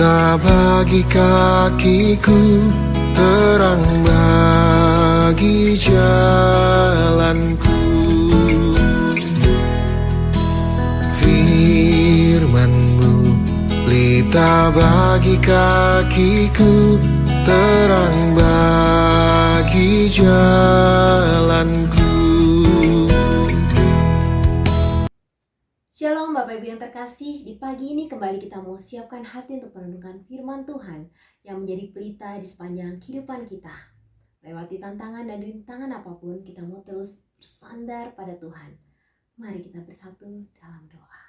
pelita bagi kakiku, terang bagi jalanku. Firman-Mu pelita bagi kakiku, terang bagi jalanku. Shalom Bapak Ibu yang terkasih, di pagi ini kembali kita mau siapkan hati untuk merenungkan firman Tuhan yang menjadi pelita di sepanjang kehidupan kita. Lewati tantangan dan rintangan apapun, kita mau terus bersandar pada Tuhan. Mari kita bersatu dalam doa.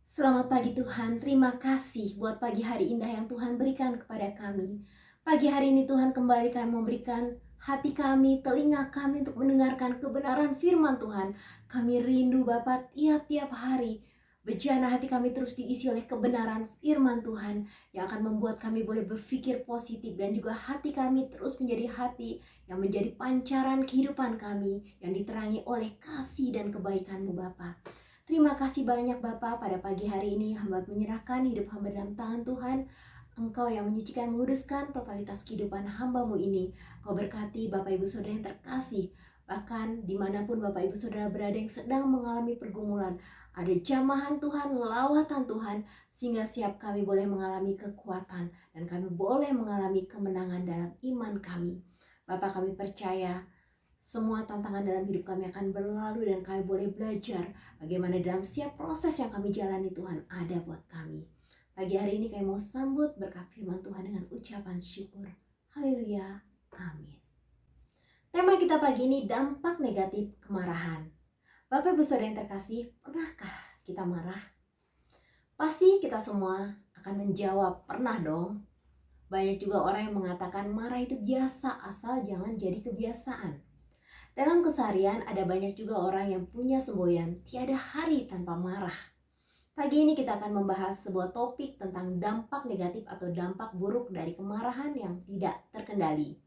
Selamat pagi Tuhan, terima kasih buat pagi hari indah yang Tuhan berikan kepada kami. Pagi hari ini Tuhan kembali kami memberikan hati kami, telinga kami untuk mendengarkan kebenaran firman Tuhan. Kami rindu Bapa tiap-tiap hari. Bejana hati kami terus diisi oleh kebenaran firman Tuhan yang akan membuat kami boleh berpikir positif, dan juga hati kami terus menjadi hati yang menjadi pancaran kehidupan kami yang diterangi oleh kasih dan kebaikan-Mu Bapa. Terima kasih banyak Bapa, pada pagi hari ini hamba menyerahkan hidup hamba dalam tangan Tuhan. Engkau yang menyucikan, menguduskan totalitas kehidupan hamba-Mu ini. Kau berkati Bapak Ibu Saudara yang terkasih. Bahkan dimanapun Bapak Ibu Saudara berada yang sedang mengalami pergumulan, ada jamahan Tuhan, lawatan Tuhan, sehingga siap kami boleh mengalami kekuatan dan kami boleh mengalami kemenangan dalam iman kami. Bapak, kami percaya semua tantangan dalam hidup kami akan berlalu dan kami boleh belajar bagaimana dalam setiap proses yang kami jalani Tuhan ada buat kami. Pagi hari ini kami mau sambut berkat firman Tuhan dengan ucapan syukur. Haleluya, amin. Tema kita pagi ini, dampak negatif kemarahan. Bapak Ibu Saudara yang terkasih, pernahkah kita marah? Pasti kita semua akan menjawab, pernah dong. Banyak juga orang yang mengatakan marah itu biasa, asal jangan jadi kebiasaan. Dalam keseharian ada banyak juga orang yang punya semboyan, tiada hari tanpa marah. Pagi ini kita akan membahas sebuah topik tentang dampak negatif atau dampak buruk dari kemarahan yang tidak terkendali.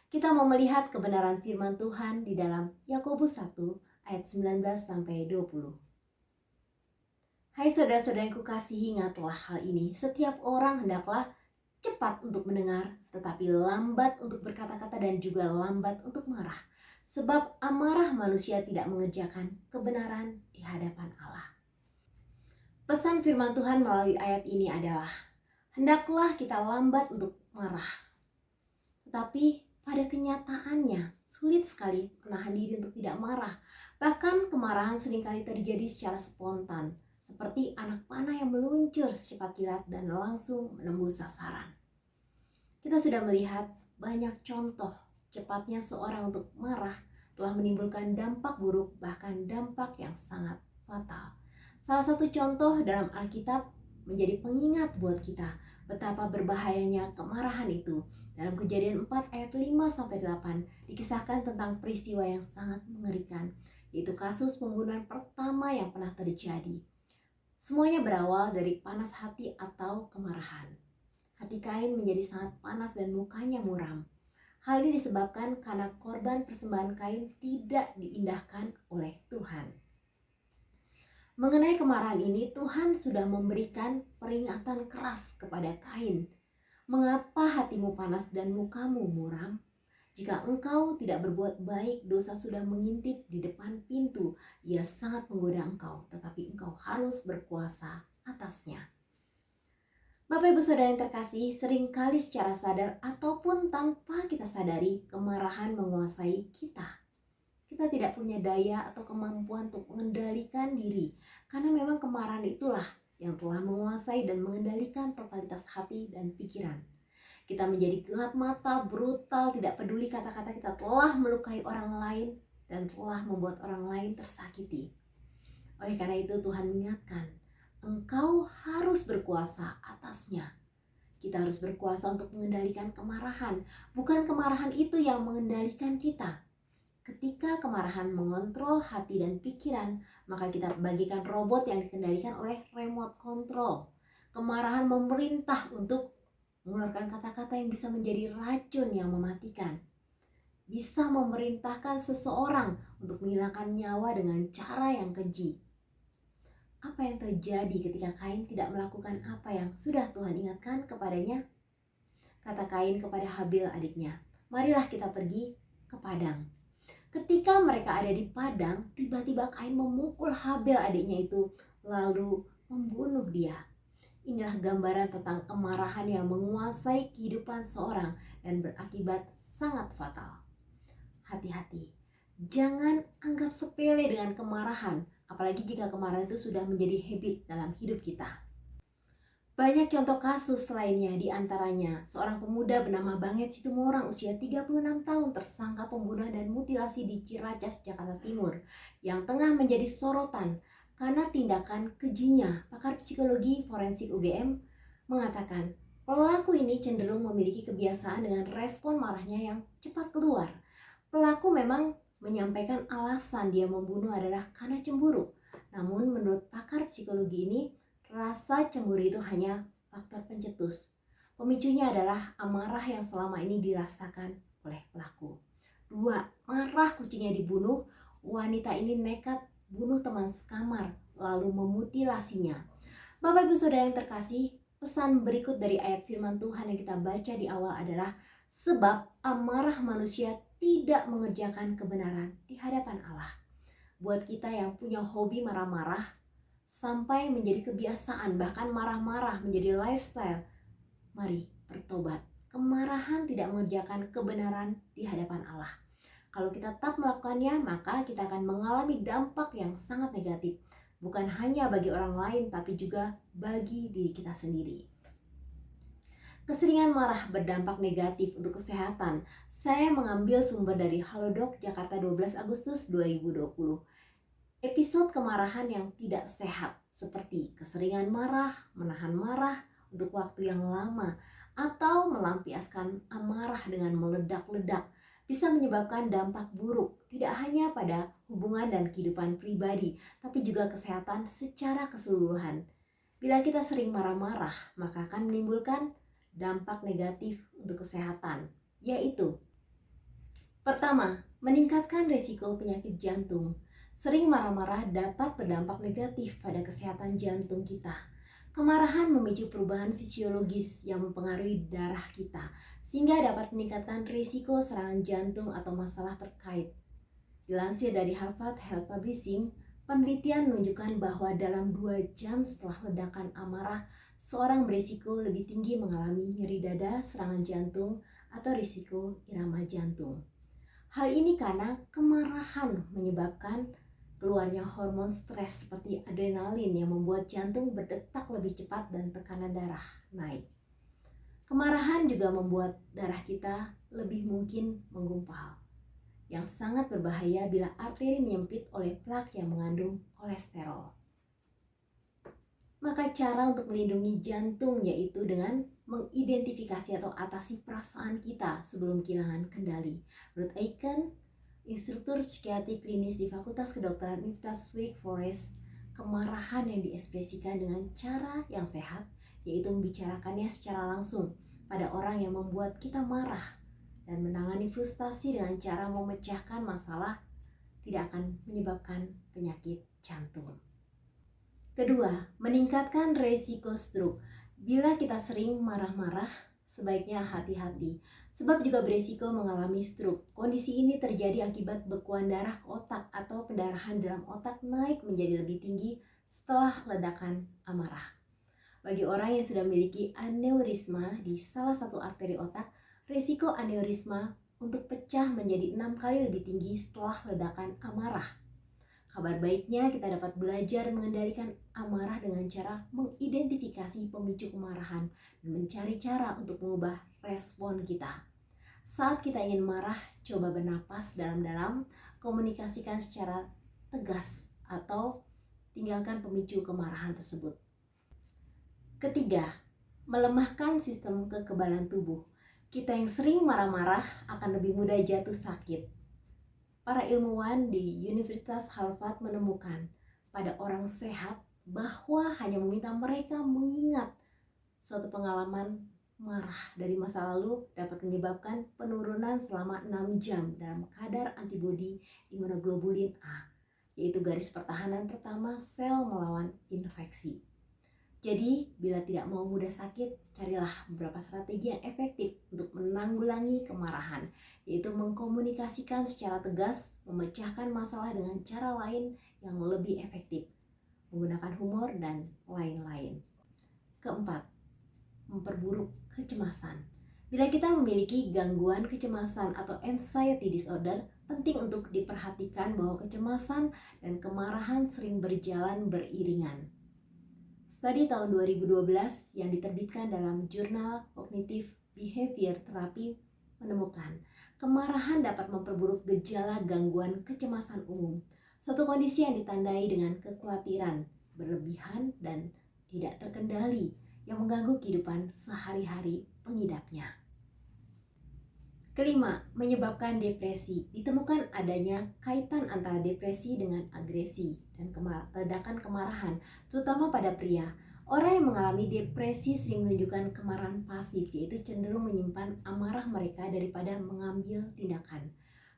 Kita mau melihat kebenaran firman Tuhan di dalam Yakobus 1 ayat 19-20. Hai saudara-saudara yang kukasihi, ingatlah hal ini. Setiap orang hendaklah cepat untuk mendengar, tetapi lambat untuk berkata-kata dan juga lambat untuk marah. Sebab amarah manusia tidak mengerjakan kebenaran di hadapan Allah. Pesan firman Tuhan melalui ayat ini adalah, hendaklah kita lambat untuk marah. Tetapi pada kenyataannya sulit sekali menahan diri untuk tidak marah. Bahkan kemarahan seringkali terjadi secara spontan, seperti anak panah yang meluncur secepat kilat dan langsung menembus sasaran. Kita sudah melihat banyak contoh cepatnya seorang untuk marah telah menimbulkan dampak buruk, bahkan dampak yang sangat fatal. Salah satu contoh dalam Alkitab menjadi pengingat buat kita betapa berbahayanya kemarahan itu. Dalam Kejadian 4 ayat 5-8 dikisahkan tentang peristiwa yang sangat mengerikan, yaitu kasus pembunuhan pertama yang pernah terjadi. Semuanya berawal dari panas hati atau kemarahan. Hati Kain menjadi sangat panas dan mukanya muram. Hal ini disebabkan karena korban persembahan Kain tidak diindahkan oleh Tuhan. Mengenai kemarahan ini, Tuhan sudah memberikan peringatan keras kepada Kain. Mengapa hatimu panas dan mukamu muram? Jika engkau tidak berbuat baik, dosa sudah mengintip di depan pintu. Ia sangat menggoda engkau, tetapi engkau harus berkuasa atasnya. Bapak Ibu Saudara yang terkasih, seringkali secara sadar ataupun tanpa kita sadari, kemarahan menguasai kita. Kita tidak punya daya atau kemampuan untuk mengendalikan diri, karena memang kemarahan itulah yang telah menguasai dan mengendalikan totalitas hati dan pikiran. Kita menjadi gelap mata, brutal, tidak peduli kata-kata kita telah melukai orang lain dan telah membuat orang lain tersakiti. Oleh karena itu Tuhan mengingatkan, engkau harus berkuasa atasnya. Kita harus berkuasa untuk mengendalikan kemarahan. Bukan kemarahan itu yang mengendalikan kita. Ketika kemarahan mengontrol hati dan pikiran, maka kita bagikan robot yang dikendalikan oleh remote control. Kemarahan memerintah untuk mengeluarkan kata-kata yang bisa menjadi racun yang mematikan. Bisa memerintahkan seseorang untuk menghilangkan nyawa dengan cara yang keji. apa yang terjadi ketika Kain tidak melakukan apa yang sudah Tuhan ingatkan kepadanya? Kata Kain kepada Habil adiknya, "Marilah kita pergi ke padang." Ketika mereka ada di padang, tiba-tiba Kain memukul Habil adiknya itu, lalu membunuh dia. Inilah gambaran tentang kemarahan yang menguasai kehidupan seorang dan berakibat sangat fatal. Hati-hati, jangan anggap sepele dengan kemarahan, apalagi jika kemarahan itu sudah menjadi habit dalam hidup kita. Banyak contoh kasus lainnya, di antaranya seorang pemuda bernama Banget Situmorang usia 36 tahun tersangka pembunuhan dan mutilasi di Ciracas, Jakarta Timur yang tengah menjadi sorotan karena tindakan kejinya. Pakar psikologi forensik UGM mengatakan pelaku ini cenderung memiliki kebiasaan dengan respon marahnya yang cepat keluar. Pelaku memang menyampaikan alasan dia membunuh adalah karena cemburu. Namun menurut pakar psikologi ini, rasa cemburu itu hanya faktor pencetus. Pemicunya adalah amarah yang selama ini dirasakan oleh pelaku. 2. Marah kucingnya dibunuh, wanita ini nekat bunuh teman sekamar lalu memutilasinya. Bapak Ibu Saudara yang terkasih, pesan berikut dari ayat firman Tuhan yang kita baca di awal adalah sebab amarah manusia tidak mengerjakan kebenaran di hadapan Allah. Buat kita yang punya hobi marah-marah sampai menjadi kebiasaan, bahkan marah-marah menjadi lifestyle, mari bertobat. Kemarahan tidak mengerjakan kebenaran di hadapan Allah. Kalau kita tetap melakukannya, maka kita akan mengalami dampak yang sangat negatif, bukan hanya bagi orang lain tapi juga bagi diri kita sendiri. Keseringan marah berdampak negatif untuk kesehatan. Saya mengambil sumber dari Halodoc Jakarta 12 Agustus 2020. Episode kemarahan yang tidak sehat seperti keseringan marah, menahan marah untuk waktu yang lama, atau melampiaskan amarah dengan meledak-ledak bisa menyebabkan dampak buruk tidak hanya pada hubungan dan kehidupan pribadi, tapi juga kesehatan secara keseluruhan. Bila kita sering marah-marah, maka akan menimbulkan dampak negatif untuk kesehatan, yaitu pertama, meningkatkan risiko penyakit jantung. Sering marah-marah dapat berdampak negatif pada kesehatan jantung kita. Kemarahan memicu perubahan fisiologis yang mempengaruhi darah kita, sehingga dapat meningkatkan risiko serangan jantung atau masalah terkait. Dilansir dari Harvard Health Publishing, penelitian menunjukkan bahwa dalam 2 jam setelah ledakan amarah, seorang berisiko lebih tinggi mengalami nyeri dada, serangan jantung, atau risiko irama jantung. Hal ini karena kemarahan menyebabkan keluarnya hormon stres seperti adrenalin yang membuat jantung berdetak lebih cepat dan tekanan darah naik. Kemarahan juga membuat darah kita lebih mungkin menggumpal, yang sangat berbahaya bila arteri menyempit oleh plak yang mengandung kolesterol. Maka cara untuk melindungi jantung yaitu dengan mengidentifikasi atau atasi perasaan kita sebelum kehilangan kendali. Menurut Aiken, instruktur psikiatri klinis di Fakultas Kedokteran Universitas Wake Forest, kemarahan yang diekspresikan dengan cara yang sehat yaitu membicarakannya secara langsung pada orang yang membuat kita marah dan menangani frustasi dengan cara memecahkan masalah tidak akan menyebabkan penyakit jantung. Kedua, meningkatkan resiko stroke. Bila kita sering marah-marah, sebaiknya hati-hati, sebab juga berisiko mengalami stroke. Kondisi ini terjadi akibat bekuan darah ke otak atau pendarahan dalam otak naik menjadi lebih tinggi setelah ledakan amarah. Bagi orang yang sudah memiliki aneurisma di salah satu arteri otak, risiko aneurisma untuk pecah menjadi 6 kali lebih tinggi setelah ledakan amarah. Kabar baiknya, kita dapat belajar mengendalikan amarah dengan cara mengidentifikasi pemicu kemarahan dan mencari cara untuk mengubah respon kita. Saat kita ingin marah, coba bernapas dalam-dalam, komunikasikan secara tegas, atau tinggalkan pemicu kemarahan tersebut. Ketiga, melemahkan sistem kekebalan tubuh. Kita yang sering marah-marah akan lebih mudah jatuh sakit. Para ilmuwan di Universitas Harvard menemukan pada orang sehat bahwa hanya meminta mereka mengingat suatu pengalaman marah dari masa lalu dapat menyebabkan penurunan selama 6 jam dalam kadar antibodi imunoglobulin A. yaitu garis pertahanan pertama sel melawan infeksi. Jadi, bila tidak mau mudah sakit, carilah beberapa strategi yang efektif untuk menanggulangi kemarahan, yaitu mengkomunikasikan secara tegas, memecahkan masalah dengan cara lain yang lebih efektif, menggunakan humor, dan lain-lain. Keempat, memperburuk kecemasan. Bila kita memiliki gangguan kecemasan atau anxiety disorder, penting untuk diperhatikan bahwa kecemasan dan kemarahan sering berjalan beriringan. Studi tahun 2012 yang diterbitkan dalam jurnal Cognitive Behavior Therapy menemukan kemarahan dapat memperburuk gejala gangguan kecemasan umum, suatu kondisi yang ditandai dengan kekhawatiran berlebihan dan tidak terkendali yang mengganggu kehidupan sehari-hari pengidapnya. Kelima, menyebabkan depresi. Ditemukan adanya kaitan antara depresi dengan agresi dan ledakan kemarahan, terutama pada pria. Orang yang mengalami depresi sering menunjukkan kemarahan pasif, yaitu cenderung menyimpan amarah mereka daripada mengambil tindakan.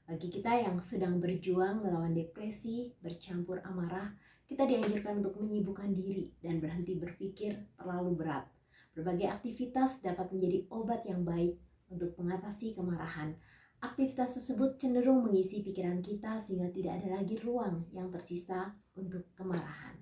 Bagi kita yang sedang berjuang melawan depresi bercampur amarah, kita dianjurkan untuk menyibukkan diri dan berhenti berpikir terlalu berat. Berbagai aktivitas dapat menjadi obat yang baik untuk mengatasi kemarahan. Aktivitas tersebut cenderung mengisi pikiran kita sehingga tidak ada lagi ruang yang tersisa untuk kemarahan.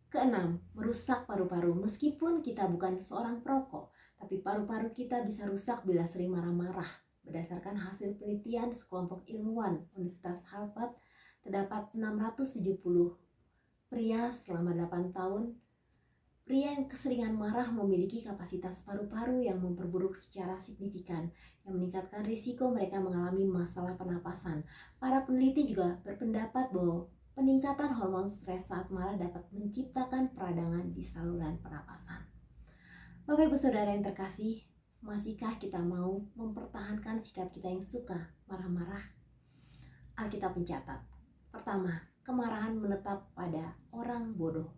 Keenam, merusak paru-paru. Meskipun kita bukan seorang perokok, tapi paru-paru kita bisa rusak bila sering marah-marah. Berdasarkan hasil penelitian sekelompok ilmuwan Universitas Harvard, terdapat 670 pria selama 8 tahun. Pria yang keseringan marah memiliki kapasitas paru-paru yang memperburuk secara signifikan, yang meningkatkan risiko mereka mengalami masalah pernapasan. Para peneliti juga berpendapat bahwa peningkatan hormon stres saat marah dapat menciptakan peradangan di saluran pernapasan. Bapak Ibu Saudara yang terkasih, masihkah kita mau mempertahankan sikap kita yang suka marah-marah? Alkitab mencatat, pertama, kemarahan menetap pada orang bodoh.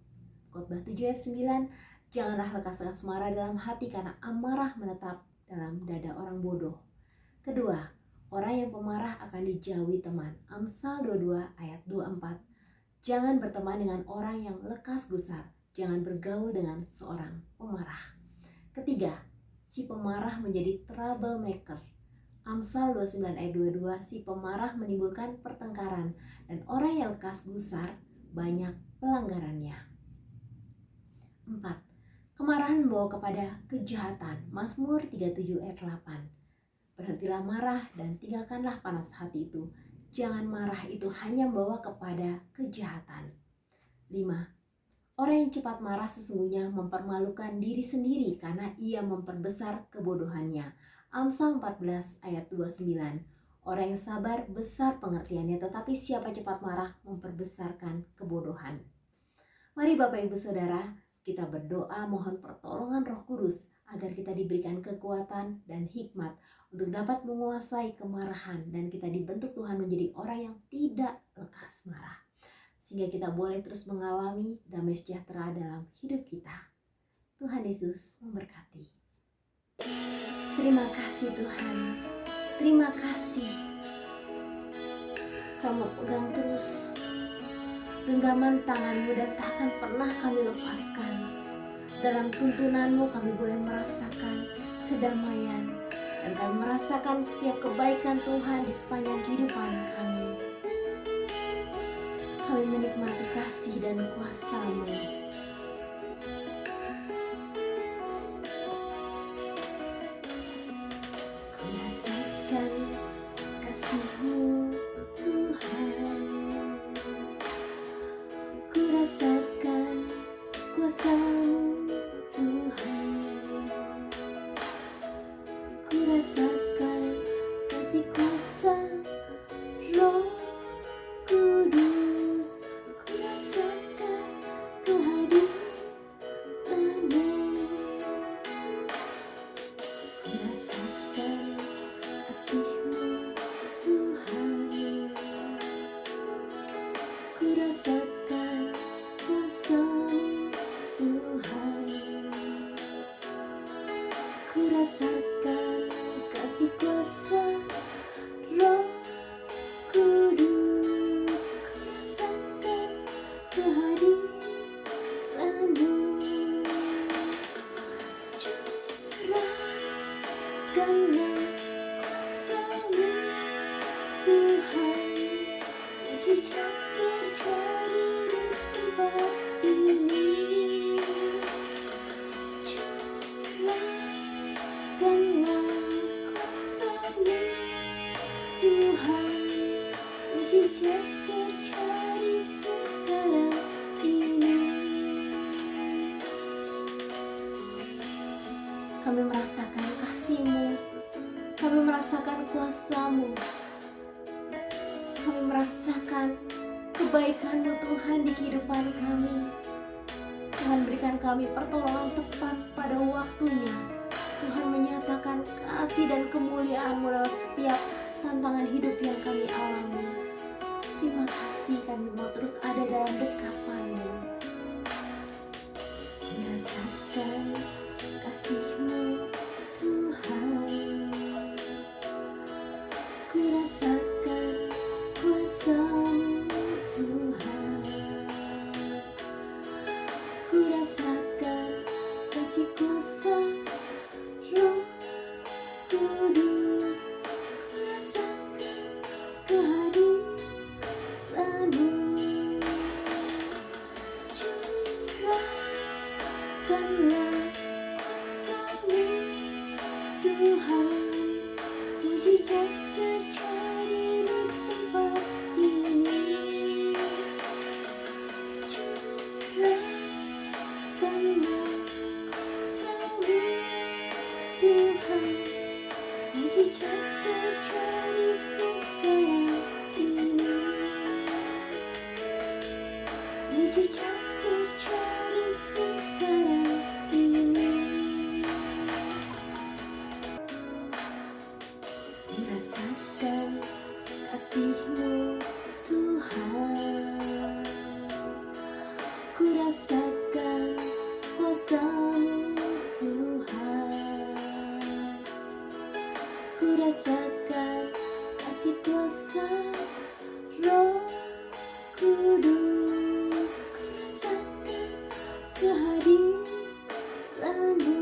Khotbah 7 ayat 9, janganlah lekas-lekas marah dalam hati karena amarah menetap dalam dada orang bodoh. Kedua, orang yang pemarah akan dijauhi teman. Amsal 22 ayat 24, jangan berteman dengan orang yang lekas gusar, jangan bergaul dengan seorang pemarah. Ketiga, si pemarah menjadi troublemaker. Amsal 29 ayat 22, si pemarah menimbulkan pertengkaran dan orang yang lekas gusar banyak pelanggarannya. 4. Kemarahan membawa kepada kejahatan. Mazmur 37 ayat 8. Berhentilah marah dan tinggalkanlah panas hati itu. Jangan marah, itu hanya membawa kepada kejahatan. 5. Orang yang cepat marah sesungguhnya mempermalukan diri sendiri karena ia memperbesar kebodohannya. Amsal 14 ayat 29. Orang yang sabar besar pengertiannya, tetapi siapa cepat marah memperbesarkan kebodohan. Mari Bapak Ibu Saudara, kita berdoa mohon pertolongan Roh Kudus agar kita diberikan kekuatan dan hikmat untuk dapat menguasai kemarahan dan kita dibentuk Tuhan menjadi orang yang tidak lekas marah. Sehingga kita boleh terus mengalami damai sejahtera dalam hidup kita. Tuhan Yesus memberkati. Terima kasih Tuhan. Terima kasih. Kamu pegang terus genggaman tangan-Mu dan tak akan pernah kami lepaskan. Dalam tuntunan-Mu kami boleh merasakan kedamaian dan kami merasakan setiap kebaikan Tuhan di sepanjang kehidupan kami. Kami menikmati kasih dan kuasa-Mu. Ku rasakan kasih-Mu Tuhan. Ku rasakan kuasa-Mu Tuhan. Ku rasakan kasih kuasa Roh Kudus. Ku rasakan kehadiran Tuhan di kehidupan kami. Tuhan berikan kami pertolongan tepat pada waktunya. Tuhan menyatakan kasih dan kemuliaan-Mu lewat setiap tantangan hidup yang kami alami. Terima kasih, kami mau terus ada dalam dekapan-Mu. Rasakan kasih-Mu Tuhan. Ku rasakan kuasa-Mu Tuhan. Ku rasakan kasih kuasa Roh Kudus. Ku rasakan kehadiran-Mu. Curahkanlah kuasa-Mu Tuhan. Mujizat terjadi di tempat ini. Curahkanlah kuasa-Mu Tuhan. Mujizat terjadi sekarang ini. Mujizat terjadi sekarang ini. Rasakan kasih-Mu Tuhan. Ku rasakan kuasa-Mu Tuhan. Ku rasakan kasih kuasa Roh Kudus. Ku rasakan kehadiran-Mu.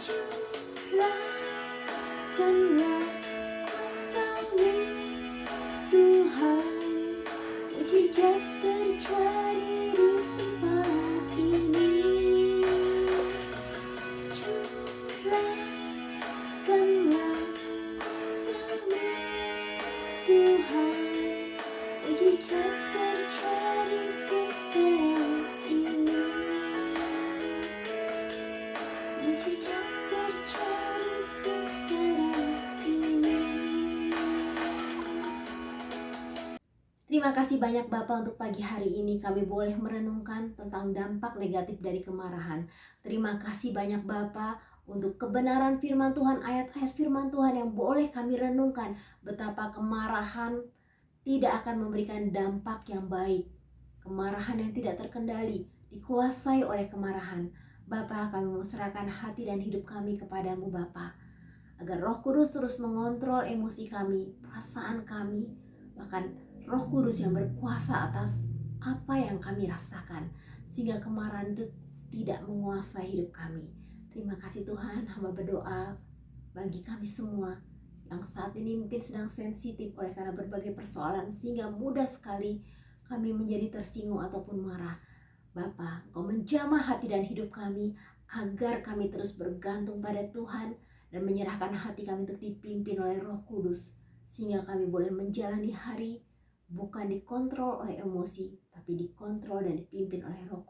Curahkanlah kuasa-Mu Tuhan. Mujizat terjadi di tempat ini. Curahkanlah kuasa-Mu Tuhan. Mujizat terjadi sekarang ini. Mujizat terjadi sekarang ini. Terima kasih banyak Bapak untuk pagi hari ini kami boleh merenungkan tentang dampak negatif dari kemarahan. Terima kasih banyak Bapak untuk kebenaran firman Tuhan, ayat-ayat firman Tuhan yang boleh kami renungkan. Betapa kemarahan tidak akan memberikan dampak yang baik. Kemarahan yang tidak terkendali, dikuasai oleh kemarahan. Bapa, kami mau serahkan hati dan hidup kami kepadamu Bapa, agar Roh Kudus terus mengontrol emosi kami, perasaan kami, bahkan Roh Kudus yang berkuasa atas apa yang kami rasakan, sehingga kemarahan itu tidak menguasai hidup kami. Terima kasih Tuhan, hamba berdoa bagi kami semua yang saat ini mungkin sedang sensitif oleh karena berbagai persoalan, sehingga mudah sekali kami menjadi tersinggung ataupun marah. Bapa, Engkau menjamah hati dan hidup kami agar kami terus bergantung pada Tuhan dan menyerahkan hati kami untuk dipimpin oleh Roh Kudus, sehingga kami boleh menjalani hari bukan dikontrol oleh emosi, tapi dikontrol dan dipimpin oleh Roh